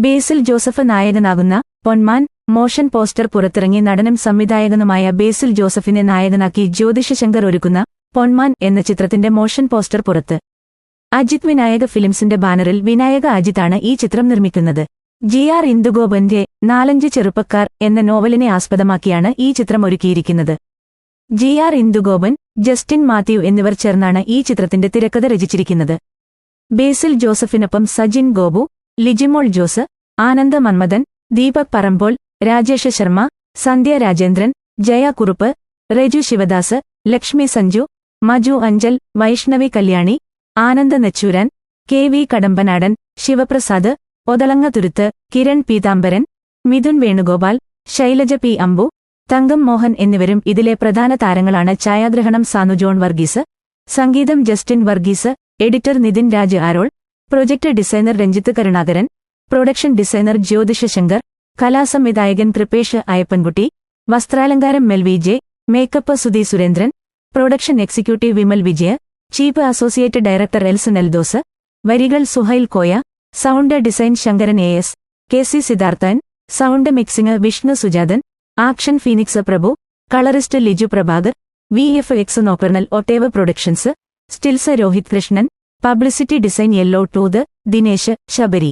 ബേസിൽ Joseph നായകനാകുന്ന പൊന്മാൻ motion poster പുറത്തിറങ്ങി നടനും സംവിധായകനുമായ ബേസിൽ ജോസഫിനെ നായകനാക്കി ജ്യോതിഷശങ്കർ ഒരുക്കുന്ന പൊന്മാൻ എന്ന ചിത്രത്തിന്റെ മോഷൻ പോസ്റ്റർ പുറത്ത്. അജിത് വിനായക ഫിലിംസിന്റെ ബാനറിൽ വിനായക അജിത്താണ് ഈ ചിത്രം നിർമ്മിക്കുന്നത്. GR ഇന്ദുഗോപന്റെ 4 ചെറുപ്പക്കാർ എന്ന നോവലിനെ ആസ്പദമാക്കിയാണ് ഈ ചിത്രം ഒരുക്കിയിരിക്കുന്നത്. GR ഇന്ദുഗോപൻ, ജസ്റ്റിൻ മാത്യു എന്നിവർ ചേർന്നാണ് ഈ ചിത്രത്തിന്റെ തിരക്കഥ രചിച്ചിരിക്കുന്നത്. ബേസിൽ ജോസഫിനൊപ്പം സജിൻ ഗോപു, ലിജിമോൾ ജോസ്, ആനന്ദ മന്മഥൻ, ദീപക് പറമ്പോൾ, രാജേഷ് ശർമ്മ, സന്ധ്യ രാജേന്ദ്രൻ, ജയ കുറുപ്പ്, റെജു ശിവദാസ്, ലക്ഷ്മി സഞ്ജു, മജു അഞ്ചൽ, വൈഷ്ണവി കല്യാണി, ആനന്ദ നെച്ചൂരാൻ, KV കടമ്പനാടൻ, ശിവപ്രസാദ്, ഒതളങ്ങ തുരുത്ത്, കിരൺ പീതാംബരൻ, മിഥുൻ വേണുഗോപാൽ, ശൈലജ P. അമ്പു, തങ്കം മോഹൻ എന്നിവരും ഇതിലെ പ്രധാന താരങ്ങളാണ്. ഛായാഗ്രഹണം സാനു ജോൺ വർഗീസ്, സംഗീതം Justin Varghese, editor Nithin Raj Arol, project designer Ranjith Karunakaran, production designer Jyothishshankar, കലാസംവിധായകൻ കൃപേഷ് അയ്യപ്പൻകുട്ടി, വസ്ത്രാലങ്കാരം Melvy J, makeup Sudhi Surendran, production executive Vimal Vijaya, chief associate director Elson Eldhose, വരികൾ Suhail Koya, sound design Sankaran AS, KC Siddharthan, sound mixing Vishnu Sujathan, action Phoenix Prabhu, colourist Liju Prabhakar, VFX Nocturnal Octave Productions, stills Rohit Krishnan, publicity design Yellow Tooth, Dinesh Sabari.